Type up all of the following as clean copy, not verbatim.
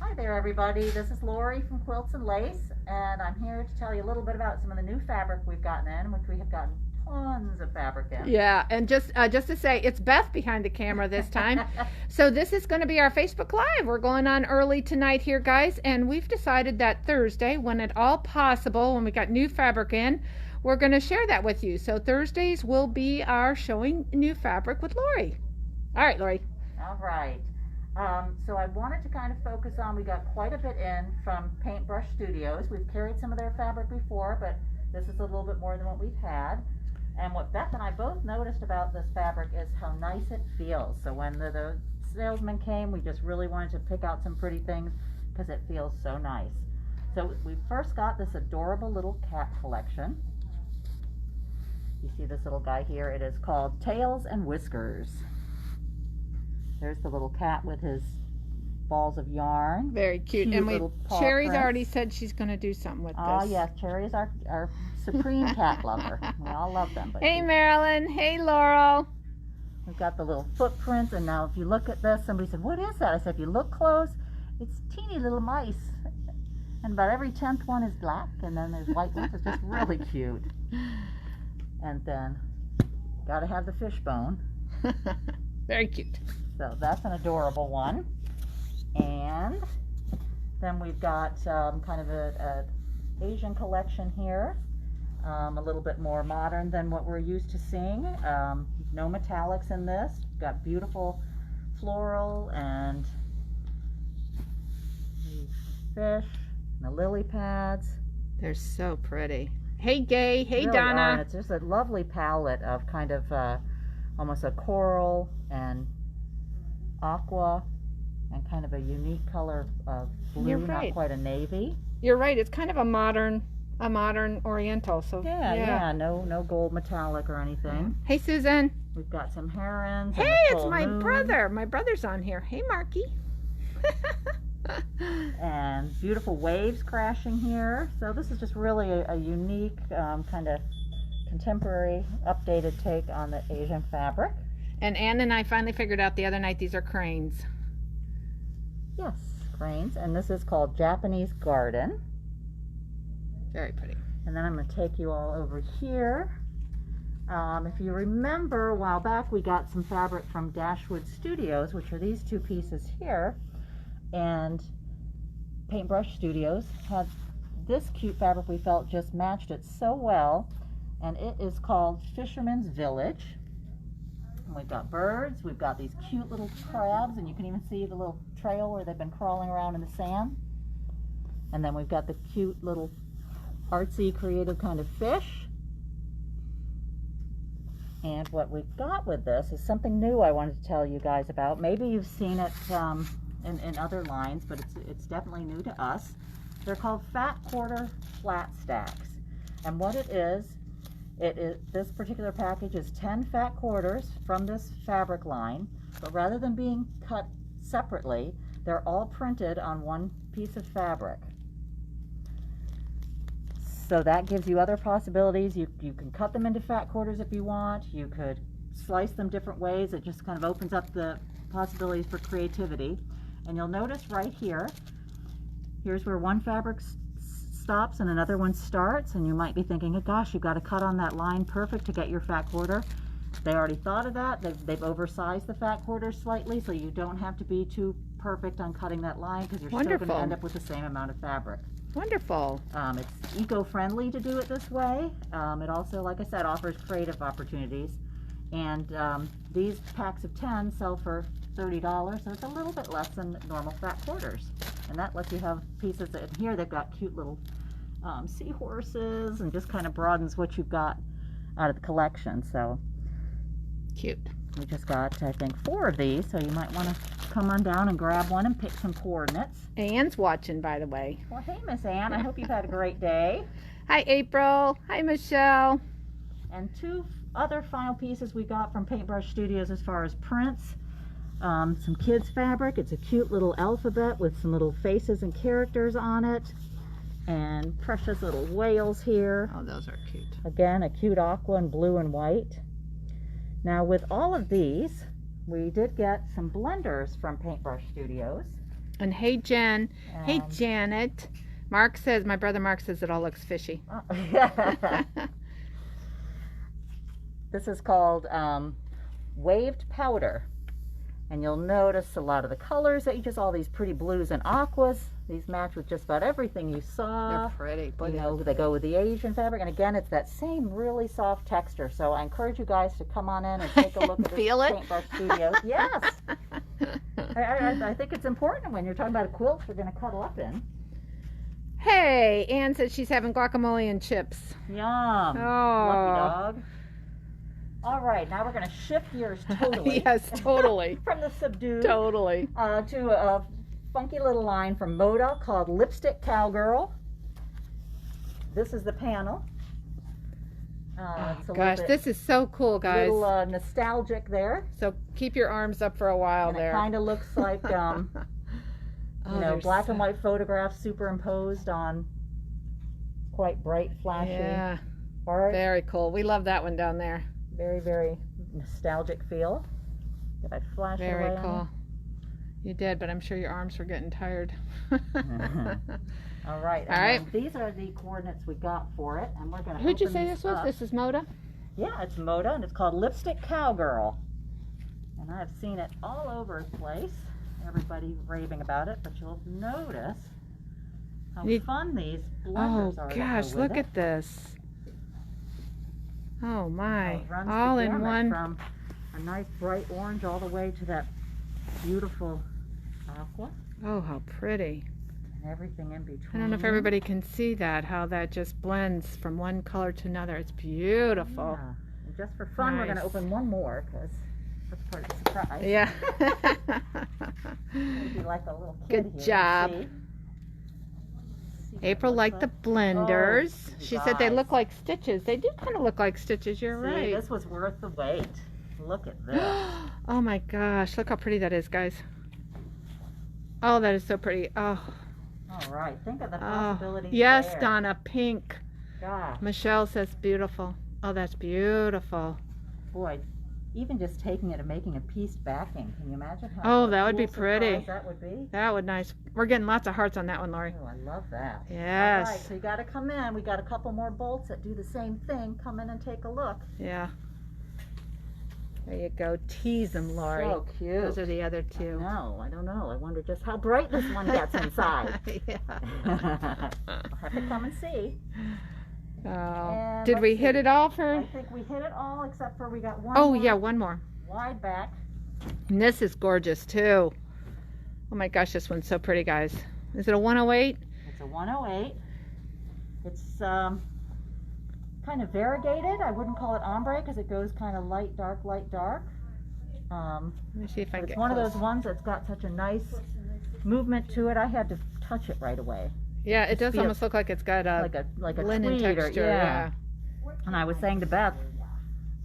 Hi there, everybody. This is Lori from Quilts and Lace, and I'm here to tell you a little bit about some of the new fabric we've gotten in, which we have gotten tons of fabric in. Yeah, and just to say, it's Beth behind the camera this time. So this is going to be our Facebook Live. We're going on early tonight here, guys, and we've decided that Thursday, when at all possible, when we got new fabric in, we're going to share that with you. So Thursdays will be our showing new fabric with Lori. All right, Lori. All right. So I wanted to kind of focus on, we got quite a bit in from Paintbrush Studios. We've carried some of their fabric before, but this is a little bit more than what we've had. And what Beth and I both noticed about this fabric is how nice it feels. So when the salesman came, we just really wanted to pick out some pretty things because it feels so nice. So we first got this adorable little cat collection. You see this little guy here? It is called Tails and Whiskers. There's the little cat with his balls of yarn. Very cute. And Cherry's already said she's going to do something with this. Oh, yes. Cherry's our supreme cat lover. We all love them. But hey, Marilyn. Hey, Laurel. We've got the little footprints. And now if you look at this, somebody said, what is that? I said, if you look close, it's teeny little mice. And about every 10th one is black. And then there's white ones. It's just really cute. And then, got to have the fishbone. Very cute. So that's an adorable one. And then we've got kind of a Asian collection here, a little bit more modern than what we're used to seeing. No metallics in this. Got beautiful floral and fish and the lily pads. They're so pretty. Hey, Gay. Hey, Really Donna. are. It's just a lovely palette of kind of almost a coral and aqua and kind of a unique color of blue. You're right. Not quite a navy. You're right. It's kind of a modern oriental. So yeah. No gold metallic or anything. Hey, Susan. We've got some herons. Hey, and it's my moon. brother. My brother's on here. Hey, Marky. And beautiful waves crashing here. So this is just really a unique kind of contemporary updated take on the Asian fabric. And Ann and I finally figured out the other night these are cranes. Yes, cranes. And this is called Japanese Garden. Very pretty. And then I'm going to take you all over here. If you remember, a while back we got some fabric from Dashwood Studios, which are these two pieces here. And Paintbrush Studios had this cute fabric we felt just matched it so well. And it is called Fisherman's Village. And we've got birds, we've got these cute little crabs, and you can even see the little trail where they've been crawling around in the sand. And then we've got the cute little artsy, creative kind of fish. And what we've got with this is something new I wanted to tell you guys about. Maybe you've seen it in other lines, but it's definitely new to us. They're called fat quarter flat stacks. And what it is this particular package is 10 fat quarters from this fabric line, but rather than being cut separately, they're all printed on one piece of fabric. So that gives you other possibilities. You can cut them into fat quarters if you want. You could slice them different ways. It just kind of opens up the possibilities for creativity. And you'll notice right here, here's where one fabric stops and another one starts, and you might be thinking, oh gosh, you've got to cut on that line perfect to get your fat quarter. They already thought of that. They've oversized the fat quarter slightly, so you don't have to be too perfect on cutting that line because you're still going to end up with the same amount of fabric. Wonderful. It's eco-friendly to do it this way. It also, like I said, offers creative opportunities. And these packs of 10 sell for $30, so it's a little bit less than normal fat quarters. And that lets you have pieces in here. They've got cute little seahorses, and just kind of broadens what you've got out of the collection. So cute. We just got, I think, 4 of these, so you might want to come on down and grab one and pick some coordinates. Ann's watching, by the way. Well, hey, Miss Ann. I hope you've had a great day. Hi, April. Hi, Michelle. And 2 other final pieces we got from Paintbrush Studios as far as prints. Some kids fabric. It's a cute little alphabet with some little faces and characters on it. And precious little whales here. Oh, those are cute. Again, a cute aqua and blue and white. Now with all of these, we did get some blenders from Paintbrush Studios. And hey, Jen. Hey, And- Janet. Mark says, my brother Mark says it all looks fishy. This is called waved powder. And you'll notice a lot of the colors that you just, all these pretty blues and aquas. These match with just about everything you saw. They're pretty. You know, they go with the Asian fabric. And again, it's that same really soft texture. So I encourage you guys to come on in and take a look at this Feel it? Paintbrush Studios. Yes. I think it's important when you're talking about a quilt you're going to cuddle up in. Hey, Ann says she's having guacamole and chips. Yum. Oh. Lucky dog. All right, now we're going to shift gears totally. Yes, totally. From the subdued Totally. to a funky little line from Moda called Lipstick Cowgirl. This is the panel. It's a Gosh, this is so cool, guys. little nostalgic there. So keep your arms up for a while And there. it kind of looks like, you know, they're black so- and white photographs superimposed on quite bright, flashy Yeah, art. very cool. We love that one down there. Very, very nostalgic feel. Did I flash it Very away on cool. You did, but I'm sure your arms were getting tired. you? All right. All right. And these are the coordinates we got for it, and we're going to. Who'd you say this was? This is Moda? Yeah, it's Moda, and it's called Lipstick Cowgirl. And I've seen it all over the place. Everybody raving about it, but you'll notice how You- fun these Oh blenders are. that gosh, go with look it. at this. Oh my. It runs All the in gamut one. From a nice bright orange all the way to that beautiful aqua Oh, how pretty. and everything in between. I don't know if everybody can see that, how that just blends from one color to another. It's beautiful. Yeah. And just for fun, we're going to Nice. open one more because that's part of the surprise. Yeah. Maybe like a little kid Good here. job. See what April it liked looks the blenders. Oh, you She said they guys. look like stitches. They do kind of look like stitches. You're See, right. this was worth the wait. Look at this. Oh my gosh, look how pretty that is, guys. Oh, that is so pretty. Oh, All right, think of the oh. possibilities. Yes, there. Donna, pink. Gosh, Michelle says beautiful. Oh, that's beautiful. boy, even just taking it and making a pieced backing. Can you imagine how? Oh, what a that would be cool pretty. surprise That would be. That would nice. We're getting lots of hearts on that one, Lori. Oh, I love that. Yes. All right, so you got to come in. We got a couple more bolts that do the same thing. Come in and take a look. Yeah. There you go. Tease them, Lori. So cute. Those are the other two. No, I don't know. I wonder just how bright this one gets inside. Yeah. I'll have to come and see. Oh. And Did let's we hit see. it all for? I think we hit it all except for we got one Oh, more yeah, one more. wide back. And this is gorgeous, too. Oh my gosh, this one's so pretty, guys. Is it a 108? It's a 108. It's kind of variegated. I wouldn't call it ombre because it goes kind of light, dark, light, dark. Let me see if I But can it's get one close. of those ones that's got such a nice movement to it. I had to touch it right away, Yeah, it does feel- almost look like it's got a like a linen tweed texture. or Yeah. And I was saying to Beth,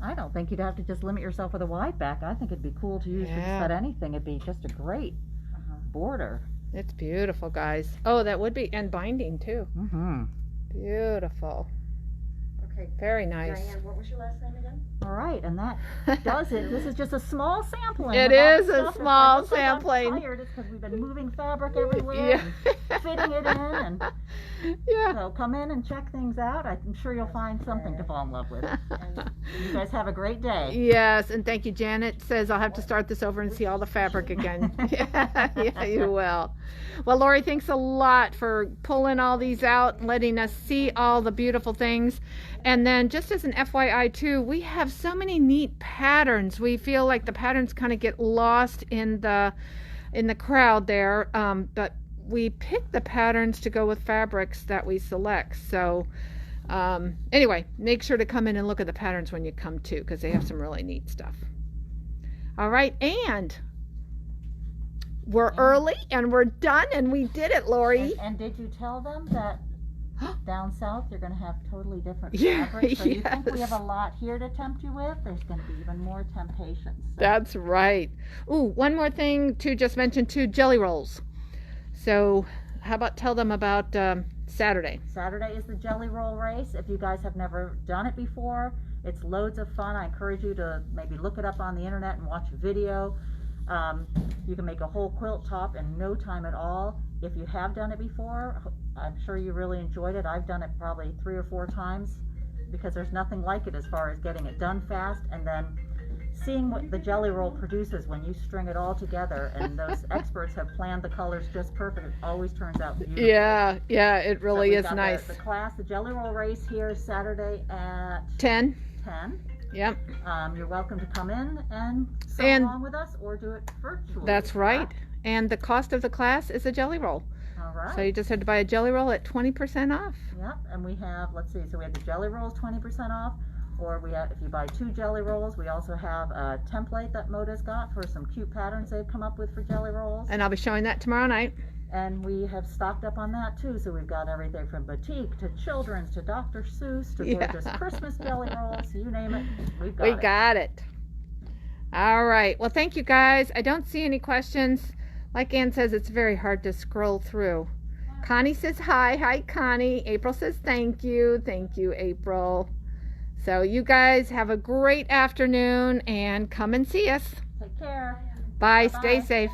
I don't think you'd have to just limit yourself with a wide back. I think it'd be cool to use for just Yeah. about anything. It'd be just a great border. It's beautiful, guys. Oh, that would be, and binding too. Mm-hmm. Beautiful. Okay, Very nice. Diane, what was your last name again? All right, and that does it. This is just a small sampling. It of all is the a stuff. If I small look like sampling. I'm tired, it's because we've been moving fabric everywhere and fitting it in. And Yeah. so come in and check things out. I'm sure you'll find something to fall in love with. And you guys have a great day. Yes, and thank you. Janet says I'll have to start this over and see all the fabric again. Yeah, you will. Well, Lori, thanks a lot for pulling all these out and letting us see all the beautiful things. And then just as an FYI too, we have so many neat patterns. We feel like the patterns kind of get lost in the crowd there, but we pick the patterns to go with fabrics that we select. So anyway, make sure to come in and look at the patterns when you come too, because they have some really neat stuff. All right, and we're early and we're done and we did it, Lori. And did you tell them that down south you're going to have totally different Yeah, fabrics? So you think we yes. have a lot here to tempt you with? There's going to be even more temptations. So That's right. Ooh, one more thing to just mention too, jelly rolls. So how about tell them about Saturday? Saturday is the jelly roll race. If you guys have never done it before, it's loads of fun. I encourage you to maybe look it up on the internet and watch a video. You can make a whole quilt top in no time at all. If you have done it before, I'm sure you really enjoyed it. I've done it probably 3 or 4 times because there's nothing like it as far as getting it done fast and then seeing what the jelly roll produces when you string it all together. And those experts have planned the colors just perfect. It always turns out beautiful. Yeah, it really we've is got nice. The class, the jelly roll race here is Saturday at 10. 10. Yep. You're welcome to come in and sew And- along with us or do it virtually. That's right. And the cost of the class is a jelly roll. All right. So you just had to buy a jelly roll at 20% off. Yep, and we have, let's see, so we have the jelly rolls 20% off, or we have, if you buy 2 jelly rolls, we also have a template that Moda's got for some cute patterns they've come up with for jelly rolls. And I'll be showing that tomorrow night. And we have stocked up on that too, so we've got everything from batik to children's to Dr. Seuss to gorgeous Christmas jelly rolls, you name it, we've got We it. got it. All right. Well, thank you guys. I don't see any questions. Like Ann says, it's very hard to scroll through. Connie says hi. Hi, Connie. April says thank you. Thank you, April. So you guys have a great afternoon and come and see us. Take care. Bye. Bye-bye. Stay safe.